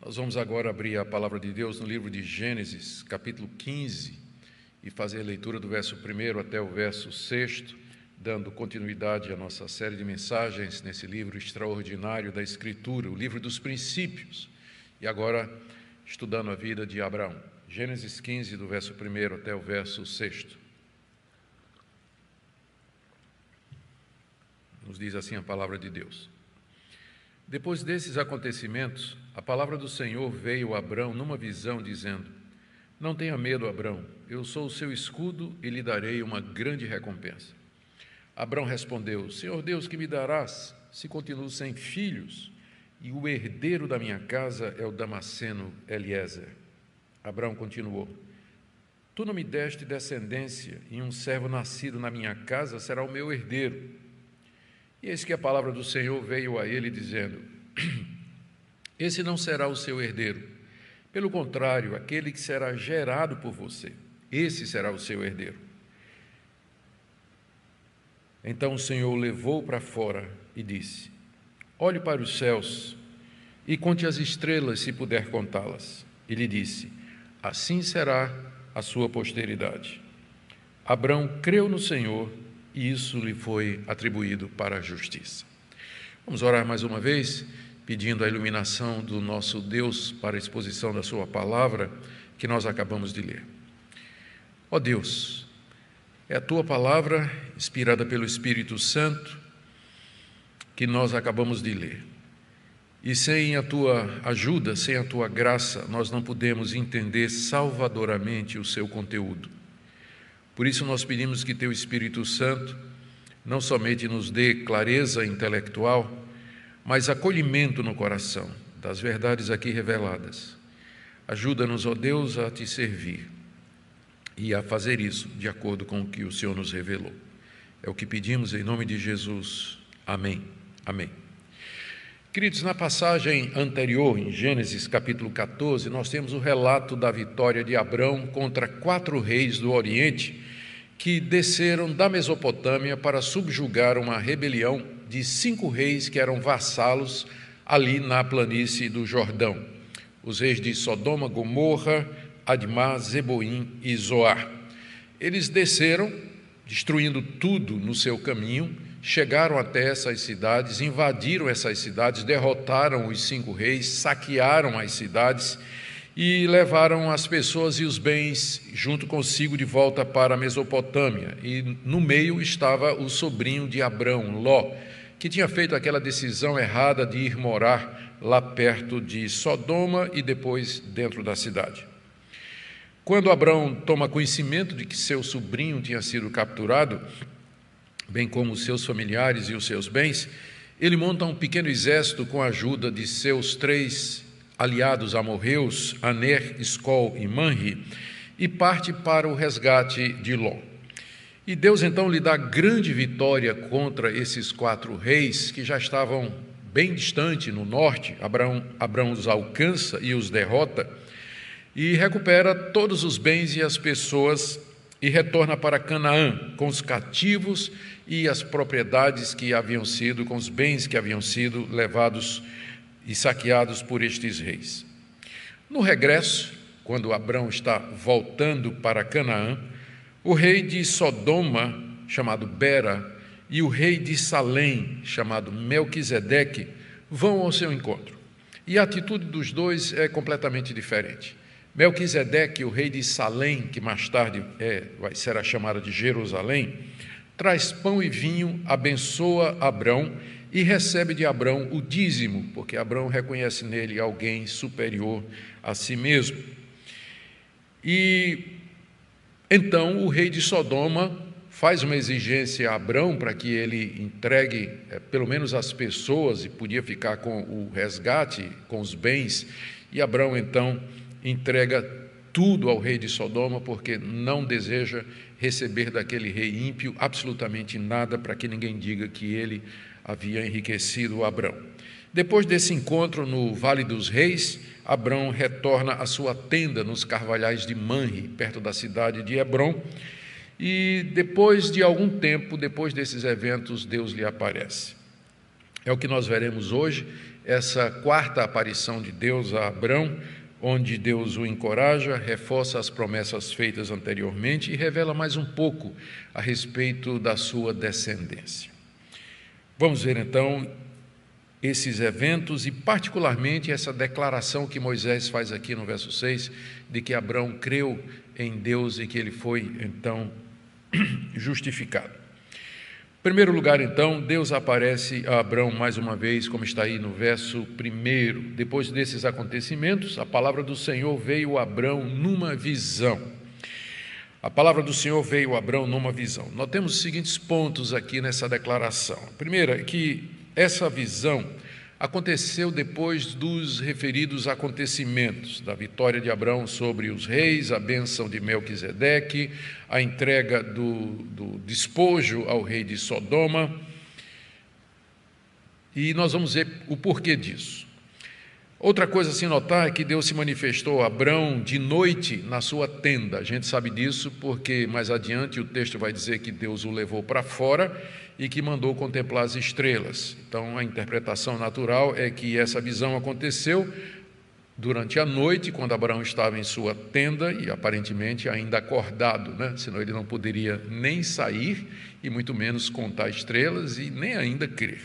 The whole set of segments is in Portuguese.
Nós vamos agora abrir a palavra de Deus no livro de Gênesis, capítulo 15, e fazer a leitura do verso 1 até o verso 6, dando continuidade à nossa série de mensagens nesse livro extraordinário da Escritura, o livro dos princípios, e agora estudando a vida de Abraão. Gênesis 15, do verso 1 até o verso 6. Nos diz assim a palavra de Deus. Depois desses acontecimentos, a palavra do Senhor veio a Abrão numa visão, dizendo: Não tenha medo, Abrão, eu sou o seu escudo e lhe darei uma grande recompensa. Abrão respondeu: Senhor Deus, que me darás, se continuo sem filhos, e o herdeiro da minha casa é o Damasceno Eliezer? Abrão continuou: Tu não me deste descendência, e um servo nascido na minha casa será o meu herdeiro. E eis que a palavra do Senhor veio a ele, dizendo: Esse não será o seu herdeiro. Pelo contrário, aquele que será gerado por você, esse será o seu herdeiro. Então o Senhor o levou para fora e disse: Olhe para os céus e conte as estrelas, se puder contá-las. E lhe disse: Assim será a sua posteridade. Abrão creu no Senhor, e isso lhe foi atribuído para a justiça. Vamos orar mais uma vez, pedindo a iluminação do nosso Deus para a exposição da sua palavra, que nós acabamos de ler. Ó Deus, é a tua palavra, inspirada pelo Espírito Santo, que nós acabamos de ler. E sem a tua ajuda, sem a tua graça, nós não podemos entender salvadoramente o seu conteúdo. Por isso nós pedimos que teu Espírito Santo não somente nos dê clareza intelectual, mas acolhimento no coração das verdades aqui reveladas. Ajuda-nos, ó Deus, a te servir e a fazer isso de acordo com o que o Senhor nos revelou. É o que pedimos em nome de Jesus. Amém. Amém. Queridos, na passagem anterior, em Gênesis capítulo 14, nós temos o relato da vitória de Abrão contra 4 reis do Oriente que desceram da Mesopotâmia para subjugar uma rebelião de 5 reis que eram vassalos ali na planície do Jordão. Os reis de Sodoma, Gomorra, Admá, Zeboim e Zoar. Eles desceram, destruindo tudo no seu caminho, chegaram até essas cidades, invadiram essas cidades, derrotaram os 5 reis, saquearam as cidades e levaram as pessoas e os bens junto consigo de volta para a Mesopotâmia. E no meio estava o sobrinho de Abrão, Ló, que tinha feito aquela decisão errada de ir morar lá perto de Sodoma e depois dentro da cidade. Quando Abrão toma conhecimento de que seu sobrinho tinha sido capturado, bem como os seus familiares e os seus bens, ele monta um pequeno exército com a ajuda de seus 3 aliados amorreus, Aner, Escol e Manre, e parte para o resgate de Ló. E Deus então lhe dá grande vitória contra esses 4 reis que já estavam bem distante no norte. Abrão os alcança e os derrota e recupera todos os bens e as pessoas e retorna para Canaã com os cativos e as propriedades que haviam sido, com os bens que haviam sido levados e saqueados por estes reis. No regresso, quando Abrão está voltando para Canaã, o rei de Sodoma, chamado Bera, e o rei de Salém, chamado Melquisedeque, vão ao seu encontro. E a atitude dos dois é completamente diferente. Melquisedeque, o rei de Salém, que mais tarde será chamado de Jerusalém, traz pão e vinho, abençoa Abrão e recebe de Abrão o dízimo, porque Abrão reconhece nele alguém superior a si mesmo. E então o rei de Sodoma faz uma exigência a Abrão para que ele entregue pelo menos as pessoas, e podia ficar com o resgate, com os bens, e Abrão então entrega tudo ao rei de Sodoma, porque não deseja receber daquele rei ímpio absolutamente nada, para que ninguém diga que ele havia enriquecido Abrão. Depois desse encontro no Vale dos Reis, Abrão retorna à sua tenda nos carvalhais de Manre, perto da cidade de Hebrom, e depois de algum tempo, depois desses eventos, Deus lhe aparece. É o que nós veremos hoje essa quarta aparição de Deus a Abrão, onde Deus o encoraja, reforça as promessas feitas anteriormente e revela mais um pouco a respeito da sua descendência. Vamos ver então esses eventos e particularmente essa declaração que Moisés faz aqui no verso 6, de que Abrão creu em Deus e que ele foi então justificado. Em primeiro lugar, então, Deus aparece a Abrão mais uma vez, como está aí no verso 1. Depois desses acontecimentos, a palavra do Senhor veio a Abrão numa visão. A palavra do Senhor veio a Abrão numa visão. Nós temos os seguintes pontos aqui nessa declaração. Primeiro, é que essa visão aconteceu depois dos referidos acontecimentos, da vitória de Abrão sobre os reis, a bênção de Melquisedeque, a entrega do despojo ao rei de Sodoma, e nós vamos ver o porquê disso. Outra coisa a se notar é que Deus se manifestou a Abrão de noite na sua tenda. A gente sabe disso porque mais adiante o texto vai dizer que Deus o levou para fora e que mandou contemplar as estrelas. Então, a interpretação natural é que essa visão aconteceu durante a noite, quando Abraão estava em sua tenda e aparentemente ainda acordado, né? Senão ele não poderia nem sair e muito menos contar estrelas e nem ainda crer.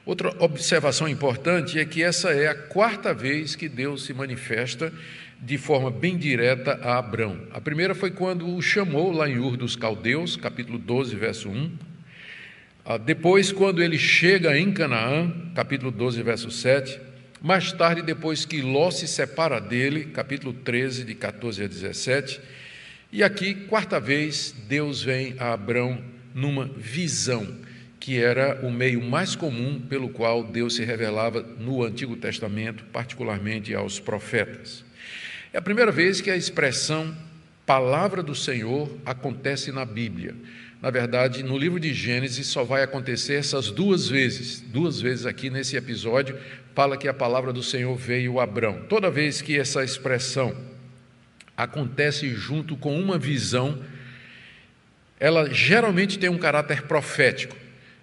Outra observação importante é que essa é a quarta vez que Deus se manifesta de forma bem direta a Abrão. A primeira foi quando o chamou lá em Ur dos Caldeus, capítulo 12, verso 1. Depois, quando ele chega em Canaã, capítulo 12, verso 7. Mais tarde, depois que Ló se separa dele, capítulo 13, de 14 a 17. E aqui, quarta vez, Deus vem a Abrão numa visão, que era o meio mais comum pelo qual Deus se revelava no Antigo Testamento, particularmente aos profetas. É a primeira vez que a expressão palavra do Senhor acontece na Bíblia. Na verdade, no livro de Gênesis só vai acontecer essas duas vezes. Duas vezes aqui nesse episódio fala que a palavra do Senhor veio a Abrão. Toda vez que essa expressão acontece junto com uma visão, ela geralmente tem um caráter profético.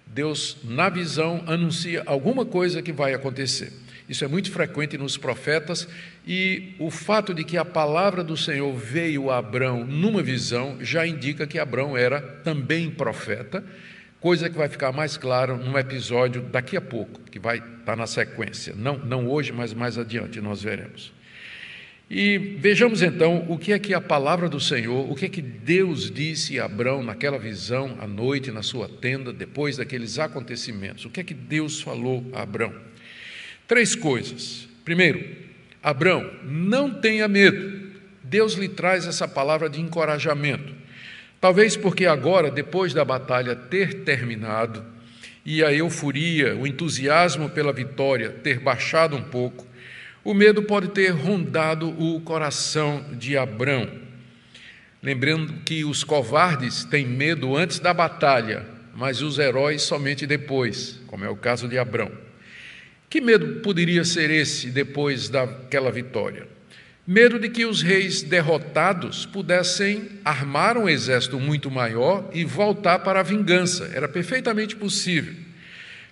Deus, na visão, anuncia alguma coisa que vai acontecer. Isso é muito frequente nos profetas, e o fato de que a palavra do Senhor veio a Abrão numa visão já indica que Abrão era também profeta, coisa que vai ficar mais clara num episódio daqui a pouco, que vai estar na sequência. Não hoje, mas mais adiante nós veremos. E vejamos então o que é que a palavra do Senhor, o que é que Deus disse a Abrão naquela visão, à noite, na sua tenda, depois daqueles acontecimentos. O que é que Deus falou a Abrão? 3 coisas. Primeiro, Abrão, não tenha medo. Deus lhe traz essa palavra de encorajamento. Talvez porque agora, depois da batalha ter terminado, e a euforia, o entusiasmo pela vitória ter baixado um pouco, o medo pode ter rondado o coração de Abrão. Lembrando que os covardes têm medo antes da batalha, mas os heróis somente depois, como é o caso de Abrão. Que medo poderia ser esse depois daquela vitória? Medo de que os reis derrotados pudessem armar um exército muito maior e voltar para a vingança. Era perfeitamente possível.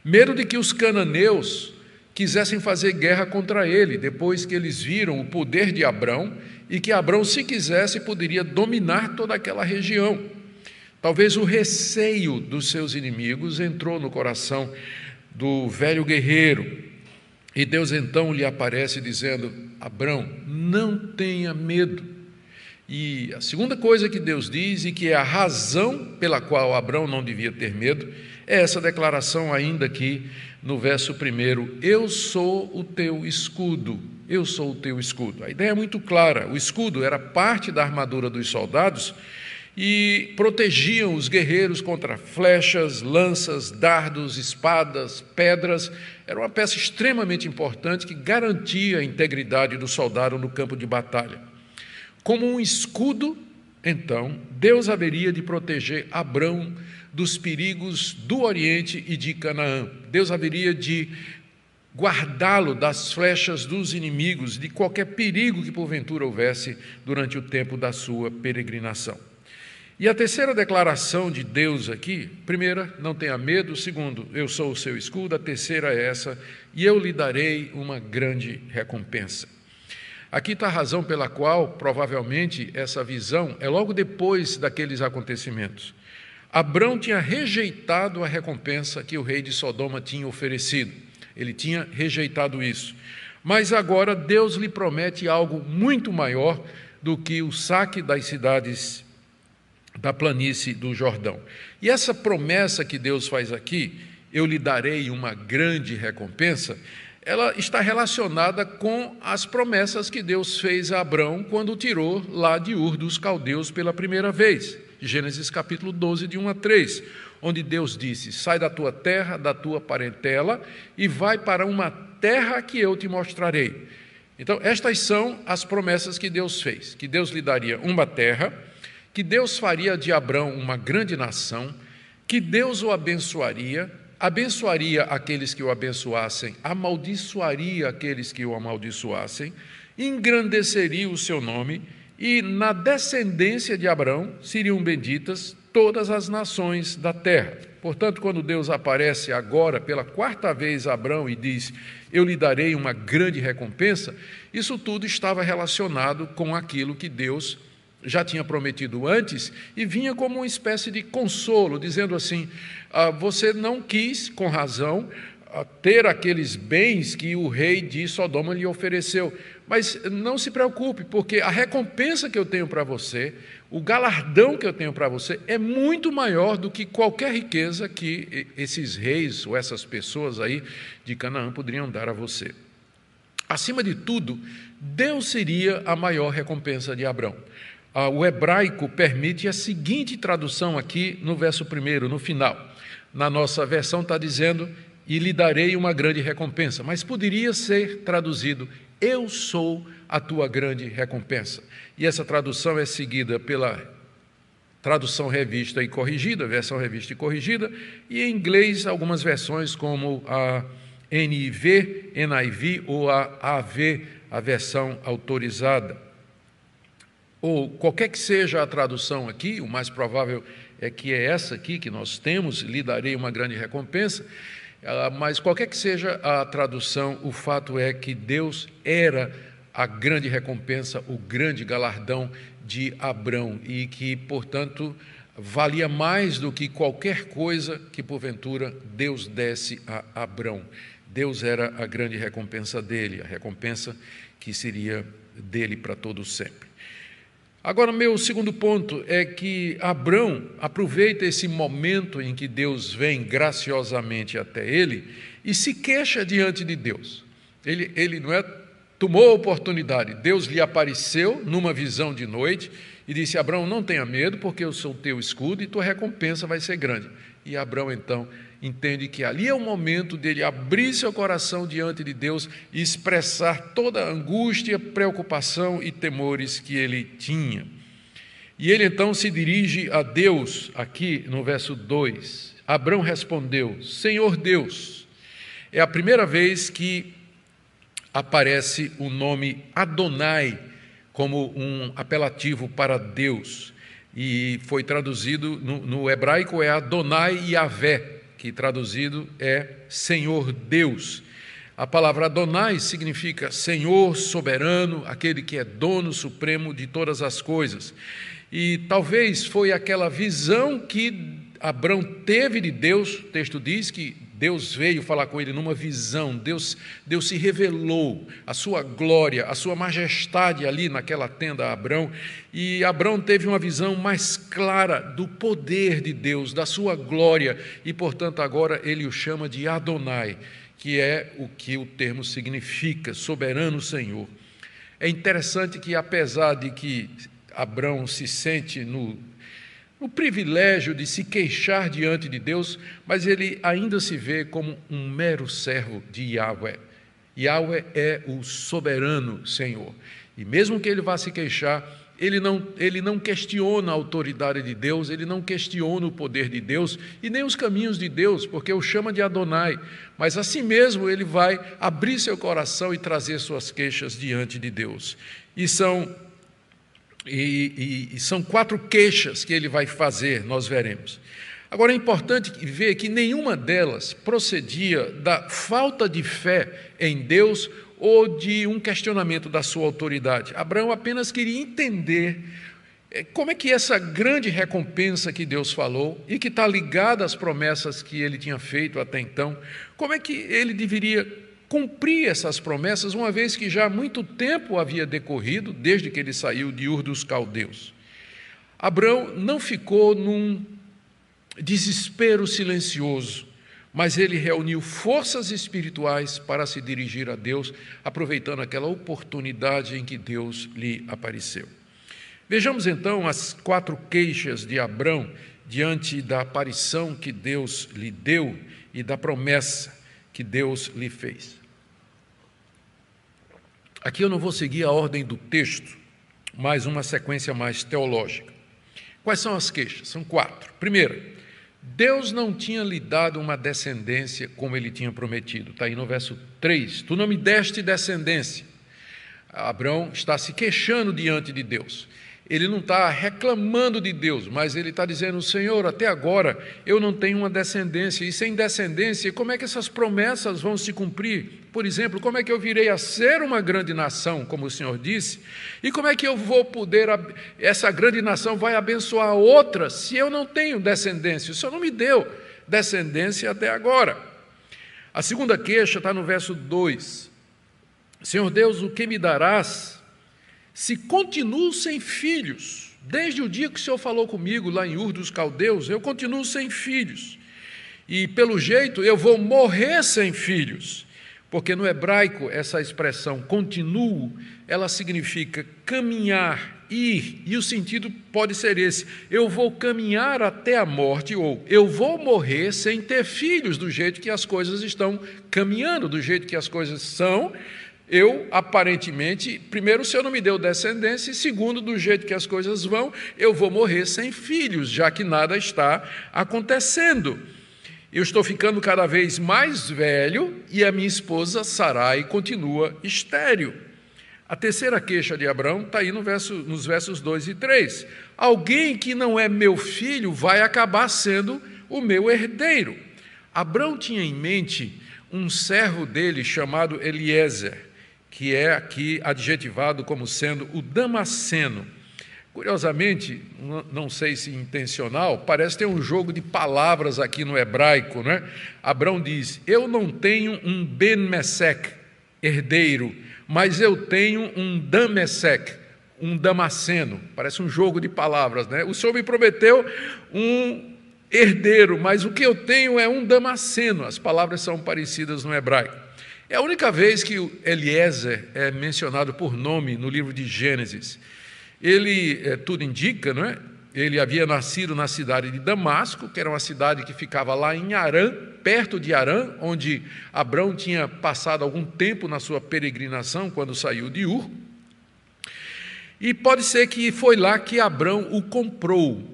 Medo de que os cananeus quisessem fazer guerra contra ele, depois que eles viram o poder de Abrão, e que Abrão, se quisesse, poderia dominar toda aquela região. Talvez o receio dos seus inimigos entrou no coração do velho guerreiro, e Deus então lhe aparece dizendo: Abrão, não tenha medo. E a segunda coisa que Deus diz, e que é a razão pela qual Abrão não devia ter medo, é essa declaração ainda aqui no verso 1, eu sou o teu escudo, eu sou o teu escudo. A ideia é muito clara, o escudo era parte da armadura dos soldados e protegiam os guerreiros contra flechas, lanças, dardos, espadas, pedras. Era uma peça extremamente importante que garantia a integridade do soldado no campo de batalha. Como um escudo, então, Deus haveria de proteger Abrão dos perigos do Oriente e de Canaã. Deus haveria de guardá-lo das flechas dos inimigos, de qualquer perigo que porventura houvesse durante o tempo da sua peregrinação. E a terceira declaração de Deus aqui, primeira, não tenha medo, segundo, eu sou o seu escudo, a terceira é essa, e eu lhe darei uma grande recompensa. Aqui está a razão pela qual, provavelmente, essa visão é logo depois daqueles acontecimentos. Abrão tinha rejeitado a recompensa que o rei de Sodoma tinha oferecido. Ele tinha rejeitado isso. Mas agora Deus lhe promete algo muito maior do que o saque das cidades da planície do Jordão. E essa promessa que Deus faz aqui, eu lhe darei uma grande recompensa, ela está relacionada com as promessas que Deus fez a Abrão quando o tirou lá de Ur dos Caldeus pela primeira vez. Gênesis capítulo 12, de 1 a 3, onde Deus disse, sai da tua terra, da tua parentela, e vai para uma terra que eu te mostrarei. Então, estas são as promessas que Deus fez, que Deus lhe daria uma terra, que Deus faria de Abrão uma grande nação, que Deus o abençoaria aqueles que o abençoassem, amaldiçoaria aqueles que o amaldiçoassem, engrandeceria o seu nome, e na descendência de Abrão seriam benditas todas as nações da terra. Portanto, quando Deus aparece agora pela quarta vez a Abrão e diz, eu lhe darei uma grande recompensa, isso tudo estava relacionado com aquilo que Deus já tinha prometido antes e vinha como uma espécie de consolo, dizendo assim, você não quis, com razão, ter aqueles bens que o rei de Sodoma lhe ofereceu, mas não se preocupe, porque a recompensa que eu tenho para você, o galardão que eu tenho para você é muito maior do que qualquer riqueza que esses reis ou essas pessoas aí de Canaã poderiam dar a você. Acima de tudo, Deus seria a maior recompensa de Abrão. O hebraico permite a seguinte tradução aqui no verso 1, no final. Na nossa versão está dizendo, e lhe darei uma grande recompensa, mas poderia ser traduzido, eu sou a tua grande recompensa. E essa tradução é seguida pela tradução revista e corrigida, versão revista e corrigida, e em inglês algumas versões como a NIV ou a AV, a versão autorizada. Ou qualquer que seja a tradução aqui, o mais provável é que é essa aqui que nós temos, lhe darei uma grande recompensa, mas qualquer que seja a tradução, o fato é que Deus era a grande recompensa, o grande galardão de Abrão, e que, portanto, valia mais do que qualquer coisa que, porventura, Deus desse a Abrão. Deus era a grande recompensa dele, a recompensa que seria dele para todo sempre. Agora, meu segundo ponto é que Abrão aproveita esse momento em que Deus vem graciosamente até ele e se queixa diante de Deus. Ele não é, tomou a oportunidade, Deus lhe apareceu numa visão de noite e disse, Abrão, não tenha medo, porque eu sou teu escudo e tua recompensa vai ser grande. E Abrão, então, entende que ali é o momento dele abrir seu coração diante de Deus e expressar toda a angústia, preocupação e temores que ele tinha. E ele então se dirige a Deus, aqui no verso 2. Abrão respondeu, Senhor Deus. É a primeira vez que aparece o nome Adonai como um apelativo para Deus. E foi traduzido, no hebraico é Adonai Yavé, que traduzido é Senhor Deus. A palavra Adonai significa Senhor soberano, aquele que é dono supremo de todas as coisas. E talvez foi aquela visão que Abrão teve de Deus, o texto diz que Deus veio falar com ele numa visão, Deus se revelou, a sua glória, a sua majestade ali naquela tenda a Abrão, e Abrão teve uma visão mais clara do poder de Deus, da sua glória, e portanto agora ele o chama de Adonai, que é o que o termo significa, soberano Senhor. É interessante que apesar de que Abrão se sente no privilégio de se queixar diante de Deus, mas ele ainda se vê como um mero servo de Yahvé. Yahvé é o soberano Senhor. E mesmo que ele vá se queixar, ele não questiona a autoridade de Deus, ele não questiona o poder de Deus e nem os caminhos de Deus, porque o chama de Adonai. Mas assim mesmo ele vai abrir seu coração e trazer suas queixas diante de Deus. E são E são 4 queixas que ele vai fazer, nós veremos. Agora é importante ver que nenhuma delas procedia da falta de fé em Deus ou de um questionamento da sua autoridade. Abraão apenas queria entender como é que essa grande recompensa que Deus falou e que está ligada às promessas que ele tinha feito até então, como é que ele deveria cumprir essas promessas, uma vez que já há muito tempo havia decorrido, desde que ele saiu de Ur dos Caldeus. Abraão não ficou num desespero silencioso, mas ele reuniu forças espirituais para se dirigir a Deus, aproveitando aquela oportunidade em que Deus lhe apareceu. Vejamos então as 4 queixas de Abraão diante da aparição que Deus lhe deu e da promessa que Deus lhe fez. Aqui eu não vou seguir a ordem do texto, mas uma sequência mais teológica. Quais são as queixas? São 4. Primeira, Deus não tinha lhe dado uma descendência como ele tinha prometido. Está aí no verso 3. Tu não me deste descendência. Abraão está se queixando diante de Deus. Ele não está reclamando de Deus, mas ele está dizendo: Senhor, até agora eu não tenho uma descendência, e sem descendência, como é que essas promessas vão se cumprir? Por exemplo, como é que eu virei a ser uma grande nação, como o Senhor disse? E como é que eu vou poder, essa grande nação vai abençoar outras, se eu não tenho descendência? O Senhor não me deu descendência até agora. A segunda queixa está no verso 2. Senhor Deus, o que me darás se continuo sem filhos? Desde o dia que o Senhor falou comigo lá em Ur dos Caldeus, eu continuo sem filhos. E pelo jeito eu vou morrer sem filhos. Porque no hebraico essa expressão continuo, ela significa caminhar, ir, e o sentido pode ser esse: eu vou caminhar até a morte, ou eu vou morrer sem ter filhos, do jeito que as coisas estão caminhando, do jeito que as coisas são. Eu, aparentemente, primeiro, o Senhor não me deu descendência, e segundo, do jeito que as coisas vão, eu vou morrer sem filhos, já que nada está acontecendo. Eu estou ficando cada vez mais velho e a minha esposa Sarai continua estéril. A terceira queixa de Abraão está aí nos versos 2 e 3. Alguém que não é meu filho vai acabar sendo o meu herdeiro. Abraão tinha em mente um servo dele chamado Eliezer, que é aqui adjetivado como sendo o Damasceno. Curiosamente, não sei se intencional, parece ter um jogo de palavras aqui no hebraico, né? Abraão diz: eu não tenho um Ben-Mesec, herdeiro, mas eu tenho um Damesec, um Damasceno. Parece um jogo de palavras, né? O Senhor me prometeu um herdeiro, mas o que eu tenho é um Damasceno. As palavras são parecidas no hebraico. É a única vez que Eliezer é mencionado por nome no livro de Gênesis. Ele, tudo indica, não é? Ele havia nascido na cidade de Damasco, que era uma cidade que ficava lá em Harã, perto de Harã, onde Abraão tinha passado algum tempo na sua peregrinação, quando saiu de Ur. E pode ser que foi lá que Abraão o comprou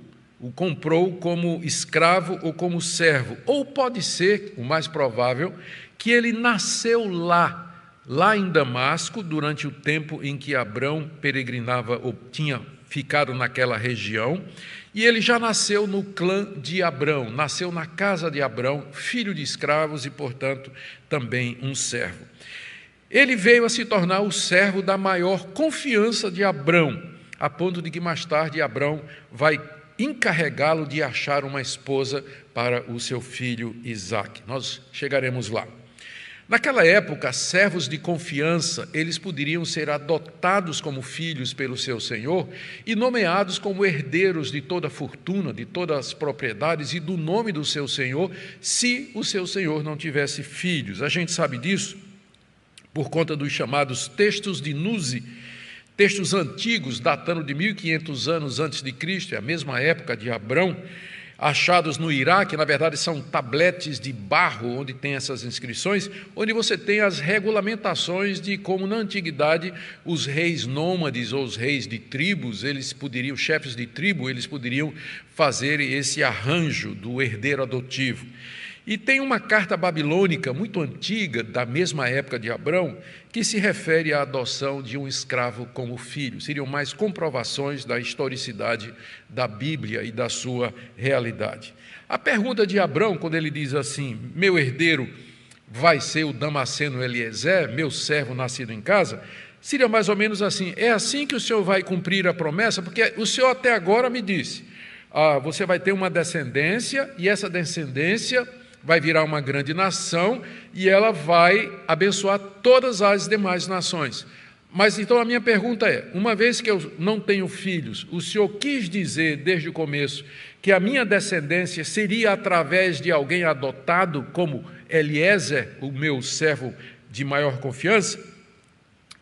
como escravo ou como servo. Ou pode ser, o mais provável, que ele nasceu lá em Damasco, durante o tempo em que Abraão peregrinava ou tinha ficado naquela região, e ele já nasceu no clã de Abraão, nasceu na casa de Abraão, filho de escravos e, portanto, também um servo. Ele veio a se tornar o servo da maior confiança de Abraão, a ponto de que mais tarde Abraão vai encarregá-lo de achar uma esposa para o seu filho Isaque. Nós chegaremos lá. Naquela época, servos de confiança, eles poderiam ser adotados como filhos pelo seu senhor e nomeados como herdeiros de toda a fortuna, de todas as propriedades e do nome do seu senhor, se o seu senhor não tivesse filhos. A gente sabe disso por conta dos chamados textos de Nuzi, textos antigos, datando de 1500 anos antes de Cristo, é a mesma época de Abrão, achados no Iraque. Na verdade são tabletes de barro onde tem essas inscrições, onde você tem as regulamentações de como na antiguidade os reis nômades ou os reis de tribos, os chefes de tribo, eles poderiam fazer esse arranjo do herdeiro adotivo. E tem uma carta babilônica muito antiga, da mesma época de Abrão, que se refere à adoção de um escravo como filho. Seriam mais comprovações da historicidade da Bíblia e da sua realidade. A pergunta de Abrão, quando ele diz assim: meu herdeiro vai ser o Damasceno Eliezer, meu servo nascido em casa, seria mais ou menos assim: é assim que o Senhor vai cumprir a promessa? Porque o Senhor até agora me disse, você vai ter uma descendência, e essa descendência vai virar uma grande nação, e ela vai abençoar todas as demais nações. Mas então a minha pergunta é, uma vez que eu não tenho filhos, o Senhor quis dizer desde o começo que a minha descendência seria através de alguém adotado, como Eliezer, o meu servo de maior confiança?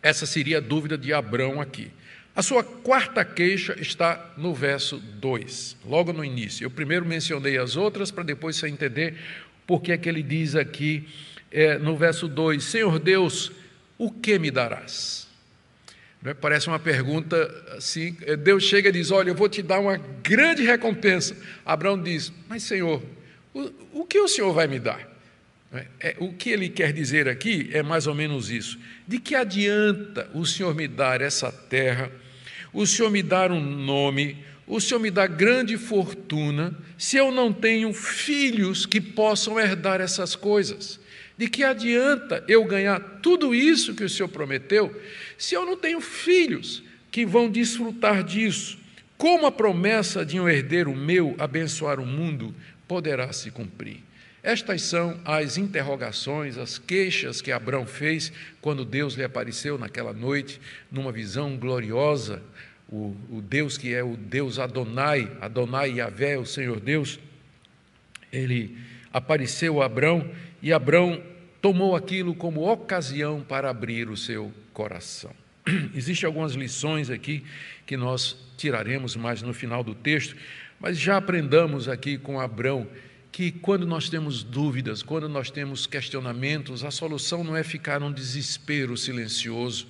Essa seria a dúvida de Abrão aqui. A sua quarta queixa está no verso 2, logo no início. Eu primeiro mencionei as outras, para depois você entender por que é que ele diz aqui, no verso 2, Senhor Deus, o que me darás? Parece uma pergunta assim, Deus chega e diz, olha, eu vou te dar uma grande recompensa. Abraão diz, mas Senhor, o que o Senhor vai me dar? O que ele quer dizer aqui é mais ou menos isso. De que adianta o Senhor me dar essa terra, o Senhor me dar um nome, o Senhor me dar grande fortuna, se eu não tenho filhos que possam herdar essas coisas? De que adianta eu ganhar tudo isso que o Senhor prometeu, se eu não tenho filhos que vão desfrutar disso? Como a promessa de um herdeiro meu abençoar o mundo poderá se cumprir? Estas são as interrogações, as queixas que Abrão fez quando Deus lhe apareceu naquela noite, numa visão gloriosa, o Deus que é o Deus Adonai, Adonai Yahvé, o Senhor Deus. Ele apareceu a Abrão, e Abrão tomou aquilo como ocasião para abrir o seu coração. Existem algumas lições aqui que nós tiraremos mais no final do texto, mas já aprendamos aqui com Abrão que quando nós temos dúvidas, quando nós temos questionamentos, a solução não é ficar num desespero silencioso,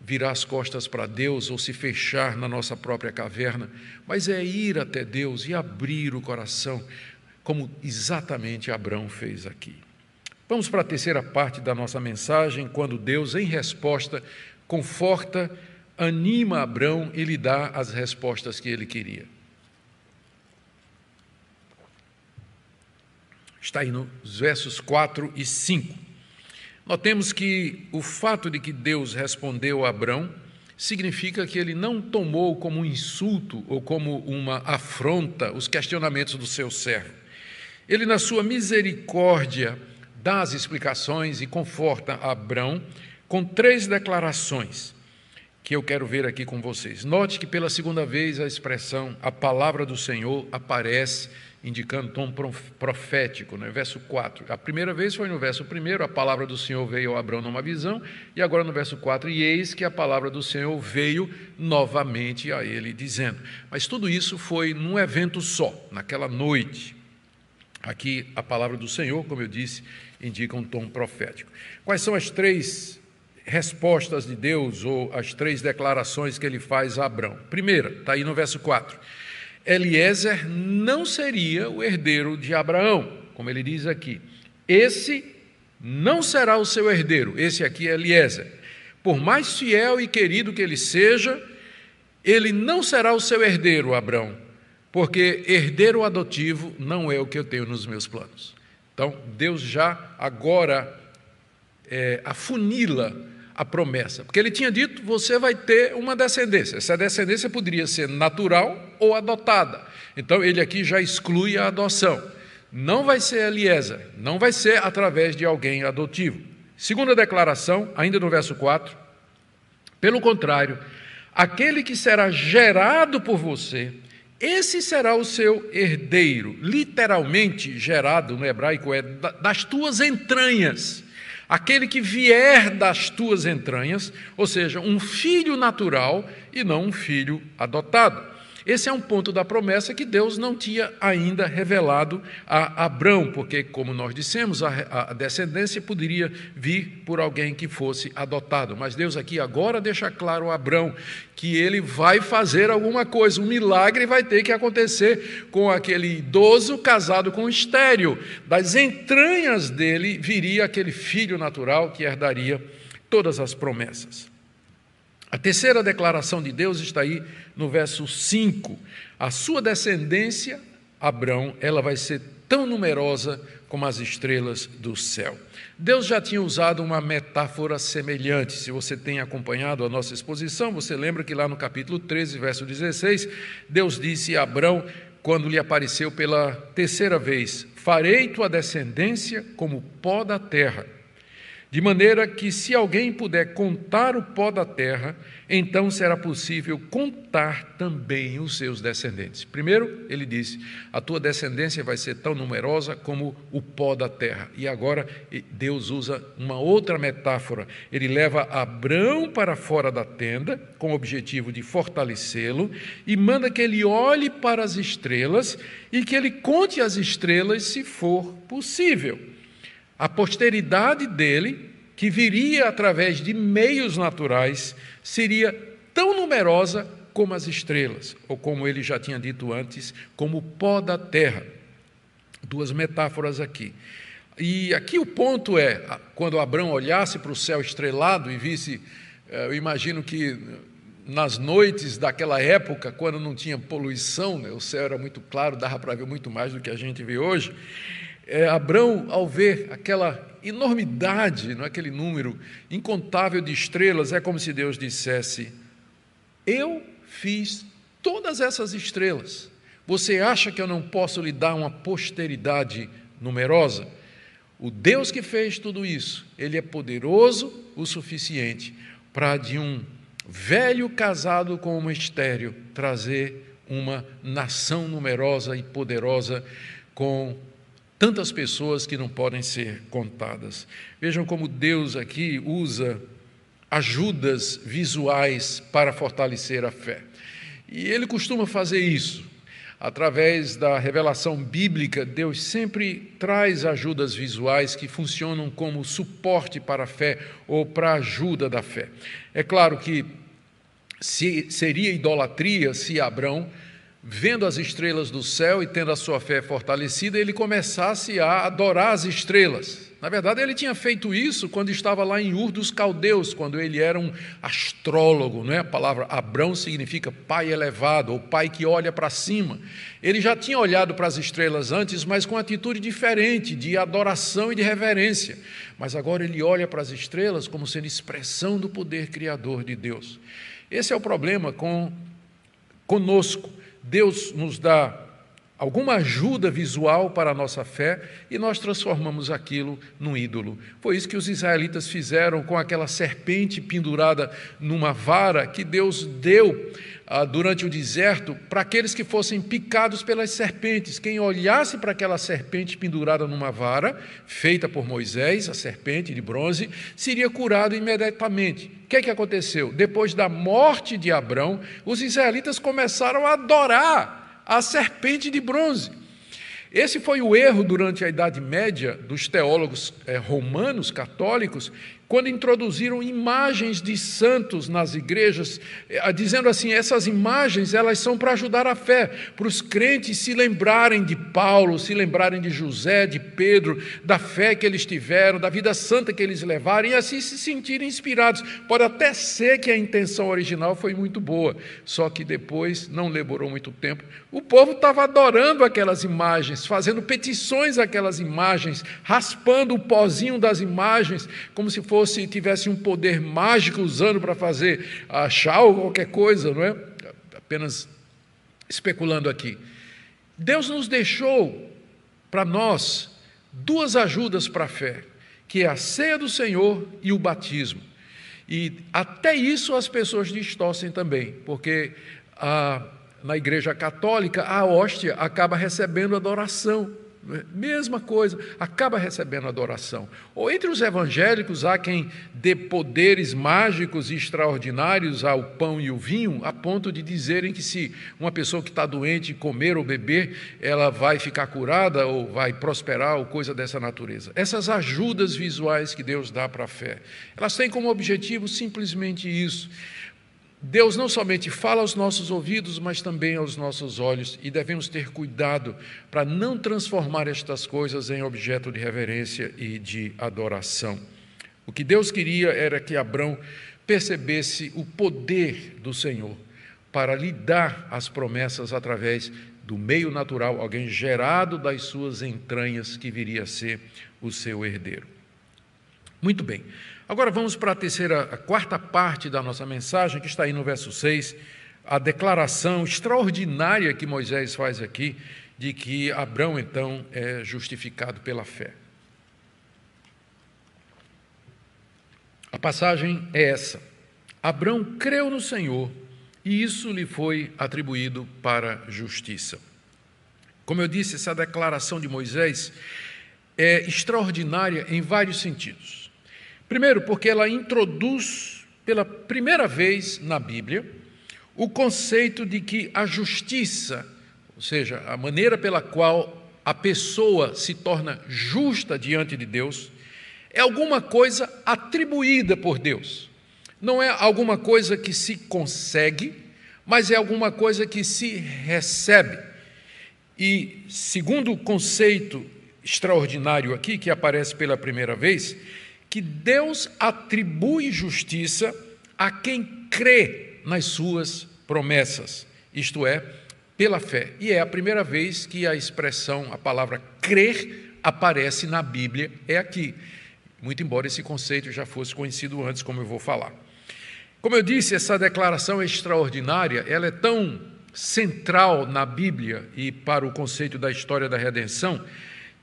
virar as costas para Deus ou se fechar na nossa própria caverna, mas é ir até Deus e abrir o coração, como exatamente Abrão fez aqui. Vamos para a terceira parte da nossa mensagem, quando Deus, em resposta, conforta, anima Abrão e lhe dá as respostas que ele queria. Está aí nos versos 4 e 5. Notemos que o fato de que Deus respondeu a Abrão significa que ele não tomou como um insulto ou como uma afronta os questionamentos do seu servo. Ele, na sua misericórdia, dá as explicações e conforta Abrão com 3 declarações que eu quero ver aqui com vocês. Note que pela segunda vez a expressão, a palavra do Senhor, aparece indicando tom profético, né? Verso 4. A primeira vez foi no verso 1, a palavra do Senhor veio a Abrão numa visão, e agora no verso 4, e eis que a palavra do Senhor veio novamente a ele, dizendo. Mas tudo isso foi num evento só, naquela noite. Aqui a palavra do Senhor, como eu disse, indica um tom profético. Quais são as 3 respostas de Deus, ou as 3 declarações que ele faz a Abrão? Primeira, está aí no verso 4. Eliezer não seria o herdeiro de Abraão, como ele diz aqui. Esse não será o seu herdeiro, esse aqui é Eliezer. Por mais fiel e querido que ele seja, ele não será o seu herdeiro, Abrão, porque herdeiro adotivo não é o que eu tenho nos meus planos. Então, Deus já agora afunila a promessa, porque ele tinha dito, você vai ter uma descendência. Essa descendência poderia ser natural ou adotada. Então, ele aqui já exclui a adoção. Não vai ser Eliezer, não vai ser através de alguém adotivo. Segunda declaração, ainda no verso 4, pelo contrário, aquele que será gerado por você, esse será o seu herdeiro. Literalmente, gerado no hebraico é das tuas entranhas. Aquele que vier das tuas entranhas, ou seja, um filho natural e não um filho adotado. Esse é um ponto da promessa que Deus não tinha ainda revelado a Abrão, porque, como nós dissemos, a descendência poderia vir por alguém que fosse adotado. Mas Deus aqui agora deixa claro a Abrão que ele vai fazer alguma coisa, um milagre vai ter que acontecer com aquele idoso casado com um estéril. Das entranhas dele viria aquele filho natural que herdaria todas as promessas. A terceira declaração de Deus está aí no verso 5. A sua descendência, Abrão, ela vai ser tão numerosa como as estrelas do céu. Deus já tinha usado uma metáfora semelhante. Se você tem acompanhado a nossa exposição, você lembra que lá no capítulo 13, verso 16, Deus disse a Abrão, quando lhe apareceu pela terceira vez: farei tua descendência como o pó da terra, de maneira que, se alguém puder contar o pó da terra, então será possível contar também os seus descendentes. Primeiro, ele disse, a tua descendência vai ser tão numerosa como o pó da terra. E agora, Deus usa uma outra metáfora. Ele leva Abrão para fora da tenda, com o objetivo de fortalecê-lo, e manda que ele olhe para as estrelas e que ele conte as estrelas, se for possível. A posteridade dele, que viria através de meios naturais, seria tão numerosa como as estrelas, ou como ele já tinha dito antes, como o pó da terra. Duas metáforas aqui. E aqui o ponto é, quando Abrão olhasse para o céu estrelado e visse, eu imagino que nas noites daquela época, quando não tinha poluição, né, o céu era muito claro, dava para ver muito mais do que a gente vê hoje. Abrão, ao ver aquela enormidade, não é, aquele número incontável de estrelas, é como se Deus dissesse: eu fiz todas essas estrelas. Você acha que eu não posso lhe dar uma posteridade numerosa? O Deus que fez tudo isso, Ele é poderoso o suficiente para, de um velho casado com uma estéril, trazer uma nação numerosa e poderosa com tantas pessoas que não podem ser contadas. Vejam como Deus aqui usa ajudas visuais para fortalecer a fé. E Ele costuma fazer isso. Através da revelação bíblica, Deus sempre traz ajudas visuais que funcionam como suporte para a fé ou para a ajuda da fé. É claro que seria idolatria se Abrão, vendo as estrelas do céu e tendo a sua fé fortalecida, ele começasse a adorar as estrelas. Na verdade, ele tinha feito isso quando estava lá em Ur dos Caldeus, quando ele era um astrólogo, não é? A palavra Abrão significa pai elevado, ou pai que olha para cima. Ele já tinha olhado para as estrelas antes, mas com atitude diferente, de adoração e de reverência. Mas agora ele olha para as estrelas como sendo expressão do poder criador de Deus. Esse é o problema conosco. Deus nos dá alguma ajuda visual para a nossa fé e nós transformamos aquilo num ídolo. Foi isso que os israelitas fizeram com aquela serpente pendurada numa vara que Deus deu durante o deserto para aqueles que fossem picados pelas serpentes. Quem olhasse para aquela serpente pendurada numa vara, feita por Moisés, a serpente de bronze, seria curado imediatamente. O que é que aconteceu? Depois da morte de Abrão, os israelitas começaram a adorar a serpente de bronze. Esse foi o erro durante a Idade Média dos teólogos romanos, católicos, quando introduziram imagens de santos nas igrejas, dizendo assim, essas imagens elas são para ajudar a fé, para os crentes se lembrarem de Paulo, se lembrarem de José, de Pedro, da fé que eles tiveram, da vida santa que eles levaram, e assim se sentirem inspirados. Pode até ser que a intenção original foi muito boa, só que depois, não demorou muito tempo, o povo estava adorando aquelas imagens, fazendo petições àquelas imagens, raspando o pozinho das imagens, como se tivesse um poder mágico usando para fazer achar ou qualquer coisa, não é? Apenas especulando aqui. Deus nos deixou para nós duas ajudas para a fé, que é a ceia do Senhor e o batismo. E até isso as pessoas distorcem também, porque na Igreja Católica a hóstia acaba recebendo adoração. mesma coisa, acaba recebendo adoração. Ou entre os evangélicos há quem dê poderes mágicos e extraordinários ao pão e o vinho, a ponto de dizerem que se uma pessoa que está doente comer ou beber, ela vai ficar curada ou vai prosperar ou coisa dessa natureza. Essas ajudas visuais que Deus dá para a fé, elas têm como objetivo simplesmente isso. Deus não somente fala aos nossos ouvidos, mas também aos nossos olhos, e devemos ter cuidado para não transformar estas coisas em objeto de reverência e de adoração. O que Deus queria era que Abrão percebesse o poder do Senhor para lhe dar as promessas através do meio natural, alguém gerado das suas entranhas que viria a ser o seu herdeiro. Muito bem. Agora vamos para a quarta parte da nossa mensagem, que está aí no verso 6, a declaração extraordinária que Moisés faz aqui, de que Abrão, então, é justificado pela fé. A passagem é essa: Abrão creu no Senhor, e isso lhe foi atribuído para justiça. Como eu disse, essa declaração de Moisés é extraordinária em vários sentidos. Primeiro, porque ela introduz pela primeira vez na Bíblia o conceito de que a justiça, ou seja, a maneira pela qual a pessoa se torna justa diante de Deus, é alguma coisa atribuída por Deus. Não é alguma coisa que se consegue, mas é alguma coisa que se recebe. E, segundo o conceito extraordinário aqui, que aparece pela primeira vez, que Deus atribui justiça a quem crê nas suas promessas, isto é, pela fé. E é a primeira vez que a expressão, a palavra crer, aparece na Bíblia, é aqui. Muito embora esse conceito já fosse conhecido antes, como eu vou falar. Como eu disse, essa declaração é extraordinária, ela é tão central na Bíblia e para o conceito da história da redenção,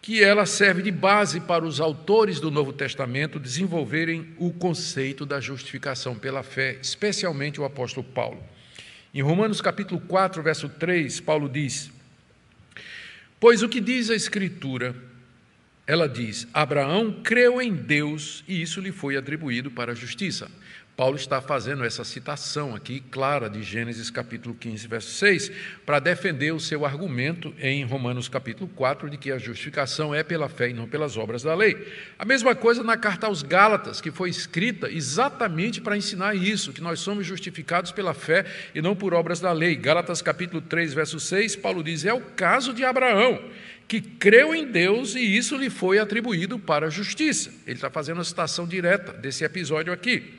que ela serve de base para os autores do Novo Testamento desenvolverem o conceito da justificação pela fé, especialmente o apóstolo Paulo. Em Romanos capítulo 4, verso 3, Paulo diz: pois o que diz a Escritura, ela diz, Abraão creu em Deus e isso lhe foi atribuído para a justiça. Paulo está fazendo essa citação aqui, clara, de Gênesis capítulo 15, verso 6, para defender o seu argumento em Romanos capítulo 4, de que a justificação é pela fé e não pelas obras da lei. A mesma coisa na carta aos Gálatas, que foi escrita exatamente para ensinar isso, que nós somos justificados pela fé e não por obras da lei. Gálatas capítulo 3, verso 6, Paulo diz, é o caso de Abraão, que creu em Deus e isso lhe foi atribuído para a justiça. Ele está fazendo a citação direta desse episódio aqui.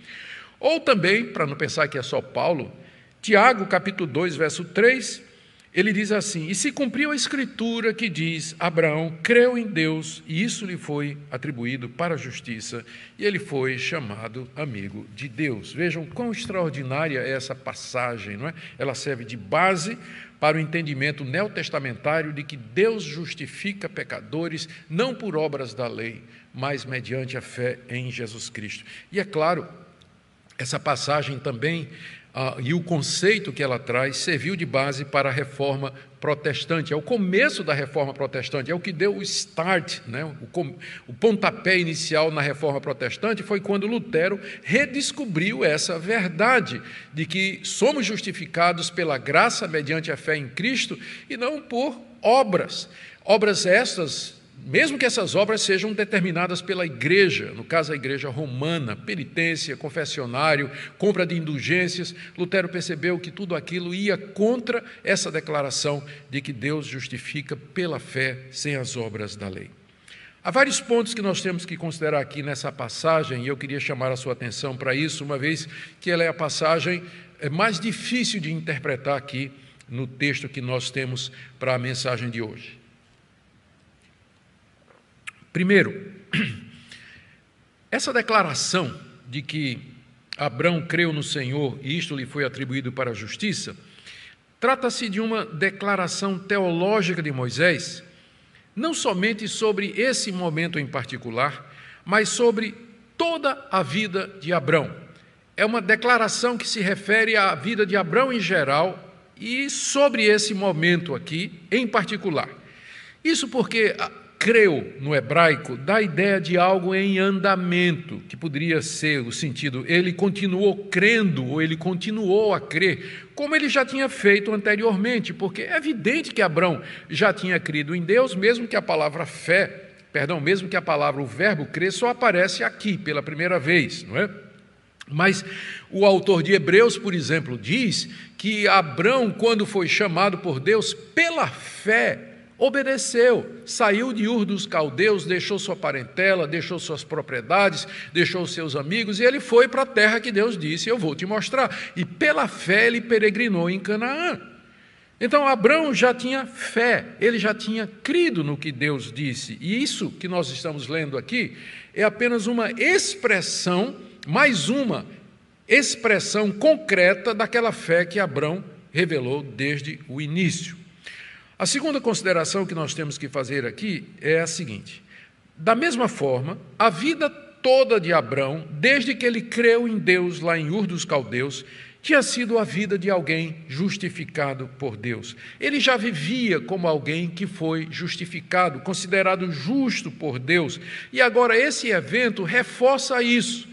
Ou também, para não pensar que é só Paulo, Tiago, capítulo 2, verso 3, ele diz assim, e se cumpriu a Escritura que diz, Abraão creu em Deus e isso lhe foi atribuído para a justiça e ele foi chamado amigo de Deus. Vejam quão extraordinária é essa passagem, não é? Ela serve de base para o entendimento neotestamentário de que Deus justifica pecadores não por obras da lei, mas mediante a fé em Jesus Cristo. E é claro, essa passagem também, e o conceito que ela traz, serviu de base para a Reforma Protestante. É o começo da Reforma Protestante, é o que deu o start, né? O pontapé inicial na Reforma Protestante foi quando Lutero redescobriu essa verdade de que somos justificados pela graça mediante a fé em Cristo e não por obras. Obras estas, mesmo que essas obras sejam determinadas pela igreja, no caso a igreja romana, penitência, confessionário, compra de indulgências, Lutero percebeu que tudo aquilo ia contra essa declaração de que Deus justifica pela fé sem as obras da lei. Há vários pontos que nós temos que considerar aqui nessa passagem, e eu queria chamar a sua atenção para isso, uma vez que ela é a passagem mais difícil de interpretar aqui no texto que nós temos para a mensagem de hoje. Primeiro, essa declaração de que Abrão creu no Senhor e isto lhe foi atribuído para a justiça, trata-se de uma declaração teológica de Moisés, não somente sobre esse momento em particular, mas sobre toda a vida de Abrão. É uma declaração que se refere à vida de Abrão em geral e sobre esse momento aqui em particular. Isso porque creu, no hebraico, dá a ideia de algo em andamento, que poderia ser o sentido, ele continuou crendo, ou ele continuou a crer, como ele já tinha feito anteriormente, porque é evidente que Abrão já tinha crido em Deus, mesmo que a palavra mesmo que a palavra, o verbo crer, só aparece aqui pela primeira vez, não é? Mas o autor de Hebreus, por exemplo, diz que Abrão, quando foi chamado por Deus, pela fé, obedeceu, saiu de Ur dos Caldeus, deixou sua parentela, deixou suas propriedades, deixou seus amigos, e ele foi para a terra que Deus disse, eu vou te mostrar. E pela fé ele peregrinou em Canaã. Então Abrão já tinha fé, ele já tinha crido no que Deus disse. E isso que nós estamos lendo aqui é apenas uma expressão, mais uma expressão concreta daquela fé que Abrão revelou desde o início. A segunda consideração que nós temos que fazer aqui é a seguinte: da mesma forma, a vida toda de Abrão, desde que ele creu em Deus lá em Ur dos Caldeus, tinha sido a vida de alguém justificado por Deus. Ele já vivia como alguém que foi justificado, considerado justo por Deus. E agora esse evento reforça isso.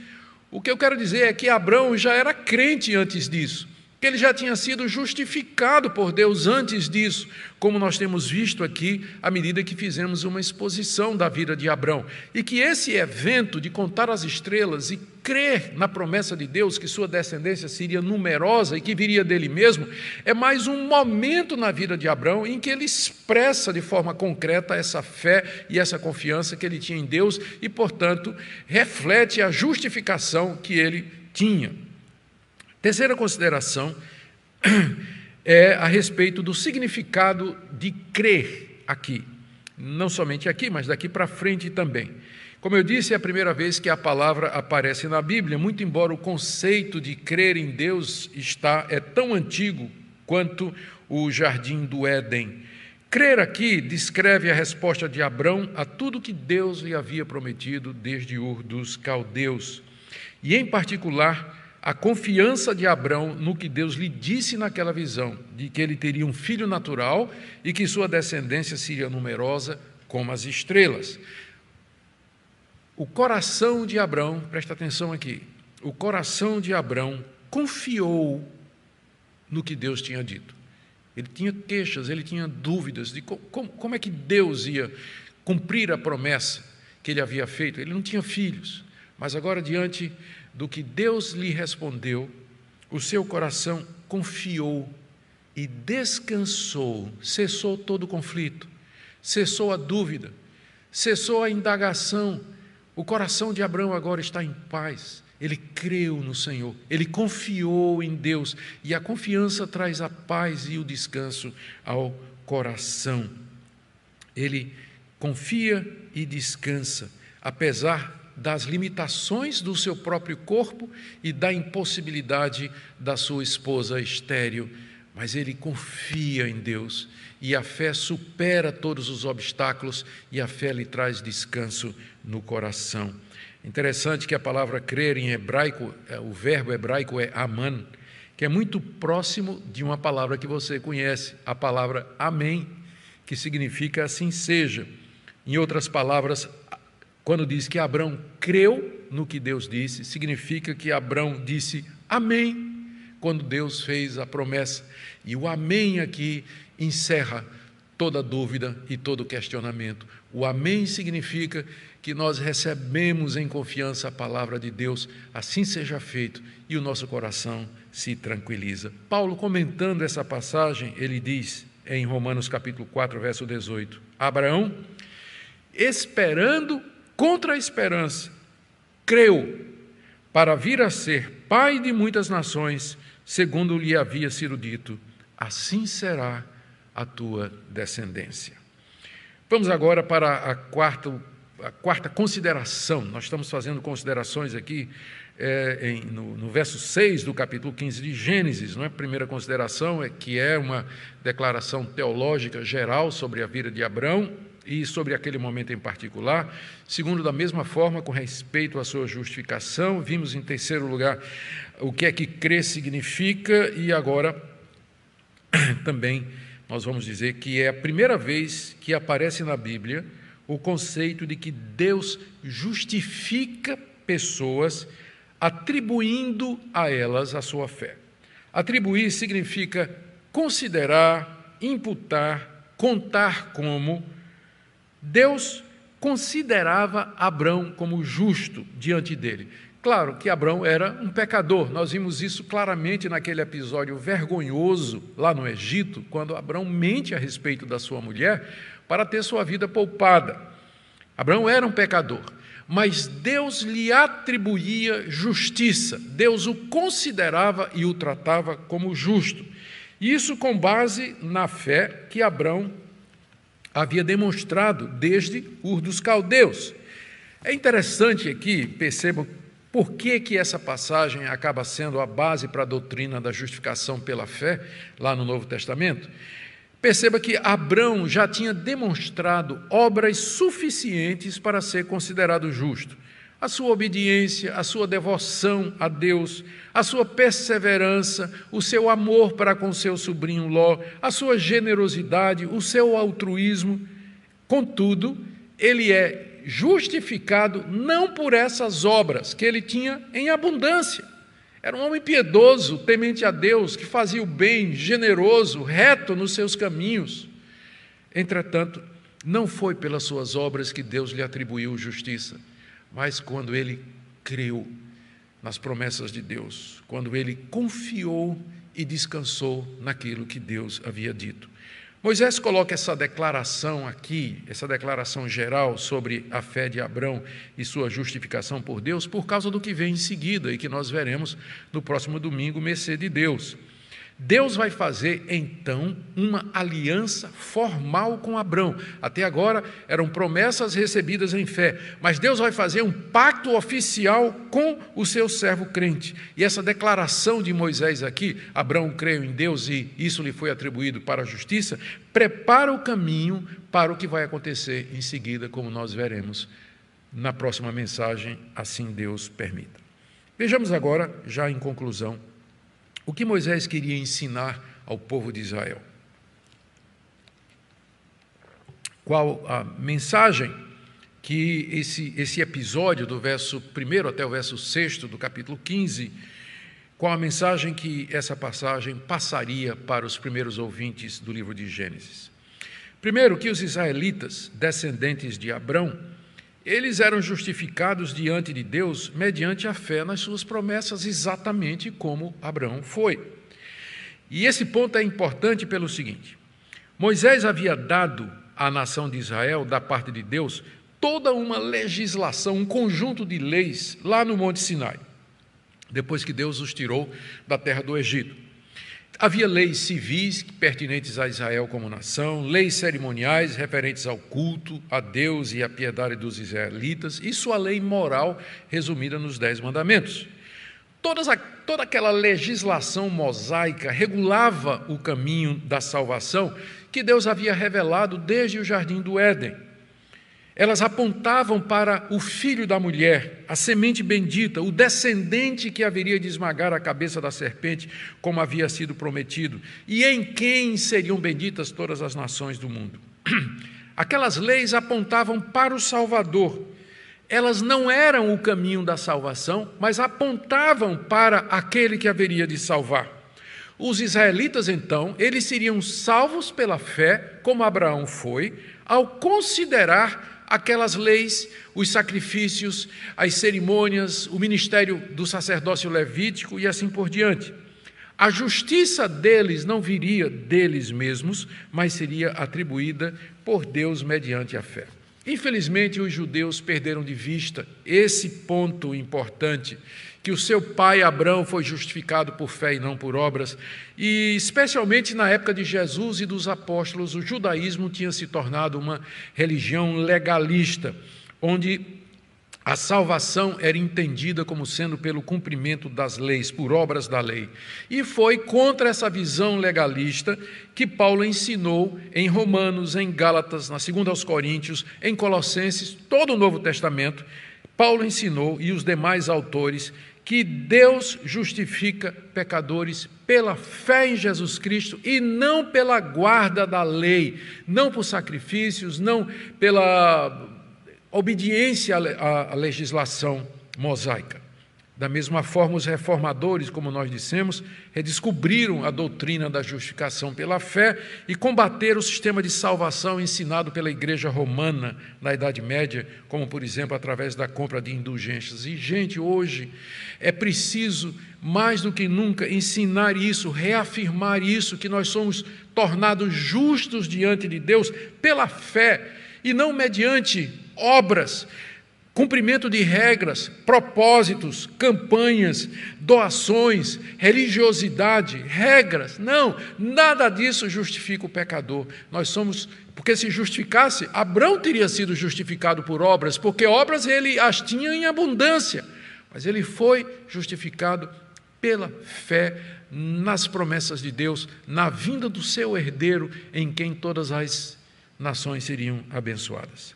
O que eu quero dizer é que Abrão já era crente antes disso, que ele já tinha sido justificado por Deus antes disso, como nós temos visto aqui à medida que fizemos uma exposição da vida de Abrão, e que esse evento de contar as estrelas e crer na promessa de Deus que sua descendência seria numerosa e que viria dele mesmo, é mais um momento na vida de Abrão em que ele expressa de forma concreta essa fé e essa confiança que ele tinha em Deus e, portanto, reflete a justificação que ele tinha. Terceira consideração é a respeito do significado de crer aqui. Não somente aqui, mas daqui para frente também. Como eu disse, é a primeira vez que a palavra aparece na Bíblia, muito embora o conceito de crer em Deus é tão antigo quanto o jardim do Éden. Crer aqui descreve a resposta de Abrão a tudo que Deus lhe havia prometido desde Ur dos Caldeus. E, em particular, a confiança de Abrão no que Deus lhe disse naquela visão, de que ele teria um filho natural e que sua descendência seria numerosa como as estrelas. O coração de Abrão, presta atenção aqui, o coração de Abrão confiou no que Deus tinha dito. Ele tinha queixas, ele tinha dúvidas de como é que Deus ia cumprir a promessa que ele havia feito. Ele não tinha filhos, mas agora, diante do que Deus lhe respondeu, o seu coração confiou e descansou, cessou todo o conflito, cessou a dúvida, cessou a indagação. O coração de Abrão agora está em paz, ele creu no Senhor, ele confiou em Deus, e a confiança traz a paz e o descanso ao coração. Ele confia e descansa, apesar das limitações do seu próprio corpo e da impossibilidade da sua esposa estéril, mas ele confia em Deus, e a fé supera todos os obstáculos, e a fé lhe traz descanso no coração. Interessante que a palavra crer em hebraico, o verbo hebraico é aman, que é muito próximo de uma palavra que você conhece, a palavra amém, que significa assim seja. Em outras palavras, quando diz que Abrão creu no que Deus disse, significa que Abrão disse amém quando Deus fez a promessa. E o amém aqui encerra toda dúvida e todo questionamento. O amém significa que nós recebemos em confiança a palavra de Deus, assim seja feito, e o nosso coração se tranquiliza. Paulo, comentando essa passagem, ele diz em Romanos capítulo 4, verso 18, Abraão, esperando contra a esperança, creu para vir a ser pai de muitas nações, segundo lhe havia sido dito, assim será a tua descendência. Vamos agora para a quarta consideração. Nós estamos fazendo considerações aqui no verso 6 do capítulo 15 de Gênesis. Não é? A primeira consideração é que é uma declaração teológica geral sobre a vida de Abrão e sobre aquele momento em particular. Segundo, da mesma forma, com respeito à sua justificação. Vimos, em terceiro lugar, o que é que crer significa, e agora também nós vamos dizer que é a primeira vez que aparece na Bíblia o conceito de que Deus justifica pessoas atribuindo a elas a sua fé. Atribuir significa considerar, imputar, contar como. Deus considerava Abrão como justo diante dele. Claro que Abrão era um pecador, nós vimos isso claramente naquele episódio vergonhoso lá no Egito, quando Abrão mente a respeito da sua mulher para ter sua vida poupada. Abrão era um pecador, mas Deus lhe atribuía justiça, Deus o considerava e o tratava como justo. Isso com base na fé que Abrão havia demonstrado desde Ur dos Caldeus. É interessante aqui, percebam, por que essa passagem acaba sendo a base para a doutrina da justificação pela fé, lá no Novo Testamento. Perceba que Abrão já tinha demonstrado obras suficientes para ser considerado justo. A sua obediência, a sua devoção a Deus, a sua perseverança, o seu amor para com seu sobrinho Ló, a sua generosidade, o seu altruísmo. Contudo, ele é justificado não por essas obras que ele tinha em abundância. Era um homem piedoso, temente a Deus, que fazia o bem, generoso, reto nos seus caminhos. Entretanto, não foi pelas suas obras que Deus lhe atribuiu justiça, mas quando ele creu nas promessas de Deus, quando ele confiou e descansou naquilo que Deus havia dito. Moisés coloca essa declaração aqui, essa declaração geral sobre a fé de Abrão e sua justificação por Deus, por causa do que vem em seguida e que nós veremos no próximo domingo, mercê de Deus. Deus vai fazer, então, uma aliança formal com Abrão. Até agora eram promessas recebidas em fé, mas Deus vai fazer um pacto oficial com o seu servo crente. E essa declaração de Moisés aqui, Abrão creu em Deus e isso lhe foi atribuído para a justiça, prepara o caminho para o que vai acontecer em seguida, como nós veremos na próxima mensagem, assim Deus permita. Vejamos agora, já em conclusão, o que Moisés queria ensinar ao povo de Israel? Qual a mensagem que esse episódio, do verso 1 até o verso 6 do capítulo 15, qual a mensagem que essa passagem passaria para os primeiros ouvintes do livro de Gênesis? Primeiro, que os israelitas, descendentes de Abrão, eles eram justificados diante de Deus mediante a fé nas suas promessas, exatamente como Abraão foi. E esse ponto é importante pelo seguinte: Moisés havia dado à nação de Israel, da parte de Deus, toda uma legislação, um conjunto de leis lá no Monte Sinai, depois que Deus os tirou da terra do Egito. Havia leis civis pertinentes a Israel como nação, leis cerimoniais referentes ao culto, a Deus e à piedade dos israelitas, e sua lei moral resumida nos 10 mandamentos. Toda aquela legislação mosaica regulava o caminho da salvação que Deus havia revelado desde o jardim do Éden. Elas apontavam para o filho da mulher, a semente bendita, o descendente que haveria de esmagar a cabeça da serpente, como havia sido prometido, e em quem seriam benditas todas as nações do mundo. Aquelas leis apontavam para o Salvador. Elas não eram o caminho da salvação, mas apontavam para aquele que haveria de salvar. Os israelitas, então, eles seriam salvos pela fé, como Abraão foi, ao considerar aquelas leis, os sacrifícios, as cerimônias, o ministério do sacerdócio levítico e assim por diante. A justiça deles não viria deles mesmos, mas seria atribuída por Deus mediante a fé. Infelizmente, os judeus perderam de vista esse ponto importante, que o seu pai Abrão foi justificado por fé e não por obras, e especialmente na época de Jesus e dos apóstolos, o judaísmo tinha se tornado uma religião legalista, onde a salvação era entendida como sendo pelo cumprimento das leis, por obras da lei. E foi contra essa visão legalista que Paulo ensinou em Romanos, em Gálatas, na 2 aos Coríntios, em Colossenses, todo o Novo Testamento. Paulo ensinou, e os demais autores, que Deus justifica pecadores pela fé em Jesus Cristo e não pela guarda da lei, não por sacrifícios, não pela obediência à legislação mosaica. Da mesma forma, os reformadores, como nós dissemos, redescobriram a doutrina da justificação pela fé e combateram o sistema de salvação ensinado pela Igreja Romana na Idade Média, como, por exemplo, através da compra de indulgências. E, gente, hoje é preciso, mais do que nunca, ensinar isso, reafirmar isso, que nós somos tornados justos diante de Deus pela fé e não mediante obras, cumprimento de regras, propósitos, campanhas, doações, religiosidade, regras. Não, nada disso justifica o pecador. Nós somos, porque se justificasse, Abrão teria sido justificado por obras, porque obras ele as tinha em abundância, mas ele foi justificado pela fé nas promessas de Deus, na vinda do seu herdeiro, em quem todas as nações seriam abençoadas.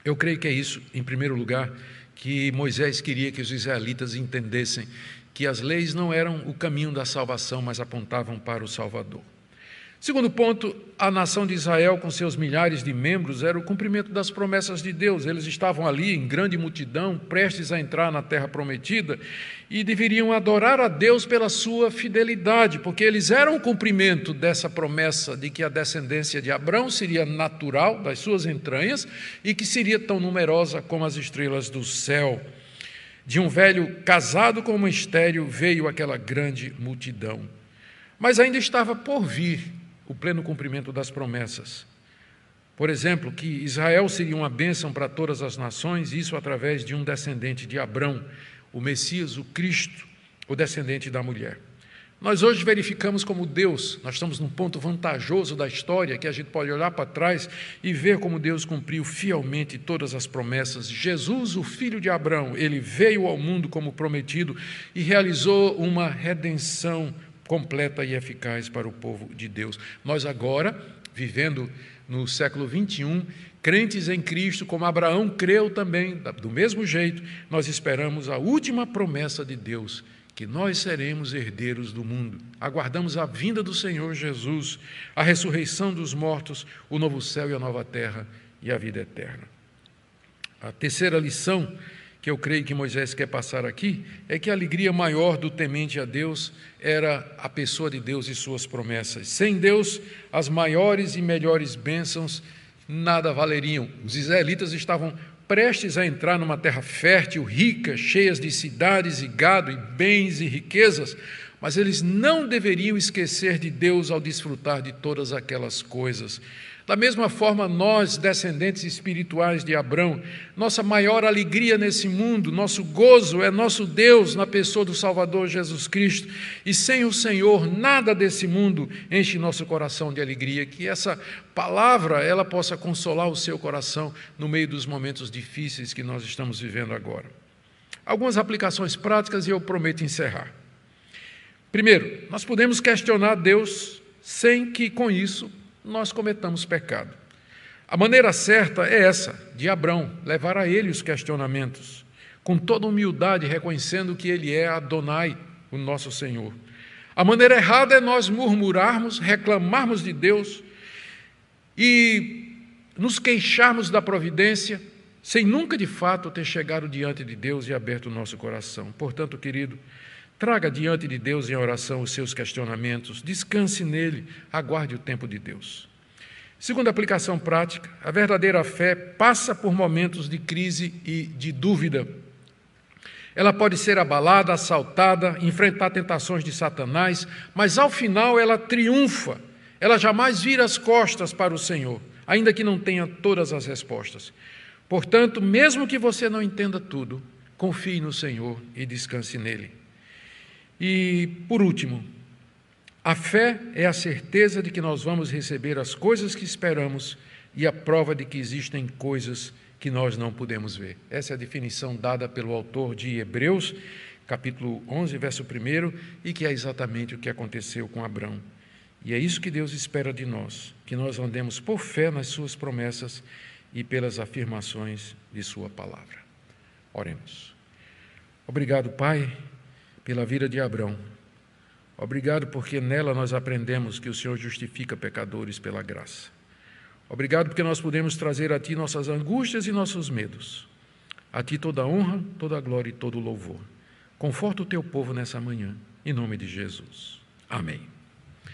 Eu creio que é isso, em primeiro lugar, que Moisés queria que os israelitas entendessem, que as leis não eram o caminho da salvação, mas apontavam para o Salvador. Segundo ponto, a nação de Israel, com seus milhares de membros, era o cumprimento das promessas de Deus. Eles estavam ali em grande multidão, prestes a entrar na terra prometida, e deveriam adorar a Deus pela sua fidelidade, porque eles eram o cumprimento dessa promessa de que a descendência de Abrão seria natural das suas entranhas e que seria tão numerosa como as estrelas do céu. De um velho casado com uma estéril veio aquela grande multidão. Mas ainda estava por vir o pleno cumprimento das promessas. Por exemplo, que Israel seria uma bênção para todas as nações, isso através de um descendente de Abrão, o Messias, o Cristo, o descendente da mulher. Nós hoje verificamos como Deus, nós estamos num ponto vantajoso da história, que a gente pode olhar para trás e ver como Deus cumpriu fielmente todas as promessas. Jesus, o filho de Abrão, ele veio ao mundo como prometido e realizou uma redenção completa e eficaz para o povo de Deus. Nós agora, vivendo no século 21, crentes em Cristo, como Abraão creu também, do mesmo jeito, nós esperamos a última promessa de Deus, que nós seremos herdeiros do mundo. Aguardamos a vinda do Senhor Jesus, a ressurreição dos mortos, o novo céu e a nova terra e a vida eterna. A terceira lição que eu creio que Moisés quer passar aqui, é que a alegria maior do temente a Deus era a pessoa de Deus e suas promessas. Sem Deus, as maiores e melhores bênçãos nada valeriam. Os israelitas estavam prestes a entrar numa terra fértil, rica, cheias de cidades e gado, e bens e riquezas, mas eles não deveriam esquecer de Deus ao desfrutar de todas aquelas coisas. Da mesma forma, nós, descendentes espirituais de Abrão, nossa maior alegria nesse mundo, nosso gozo é nosso Deus na pessoa do Salvador Jesus Cristo. E sem o Senhor, nada desse mundo enche nosso coração de alegria. Que essa palavra ela possa consolar o seu coração no meio dos momentos difíceis que nós estamos vivendo agora. Algumas aplicações práticas e eu prometo encerrar. Primeiro, nós podemos questionar Deus sem que, com isso, nós cometamos pecado. A maneira certa é essa, de Abrão, levar a ele os questionamentos, com toda humildade, reconhecendo que ele é Adonai, o nosso Senhor. A maneira errada é nós murmurarmos, reclamarmos de Deus e nos queixarmos da providência, sem nunca de fato ter chegado diante de Deus e aberto o nosso coração. Portanto, querido, traga diante de Deus em oração os seus questionamentos, descanse nele, aguarde o tempo de Deus. Segunda aplicação prática, a verdadeira fé passa por momentos de crise e de dúvida. Ela pode ser abalada, assaltada, enfrentar tentações de Satanás, mas ao final ela triunfa, ela jamais vira as costas para o Senhor, ainda que não tenha todas as respostas. Portanto, mesmo que você não entenda tudo, confie no Senhor e descanse nele. E, por último, a fé é a certeza de que nós vamos receber as coisas que esperamos e a prova de que existem coisas que nós não podemos ver. Essa é a definição dada pelo autor de Hebreus, capítulo 11, verso 1, e que é exatamente o que aconteceu com Abrão. E é isso que Deus espera de nós, que nós andemos por fé nas suas promessas e pelas afirmações de sua palavra. Oremos. Obrigado, Pai, pela vida de Abrão. Obrigado porque nela nós aprendemos que o Senhor justifica pecadores pela graça. Obrigado porque nós podemos trazer a Ti nossas angústias e nossos medos. A Ti toda a honra, toda a glória e todo o louvor. Conforta o Teu povo nessa manhã, em nome de Jesus. Amém.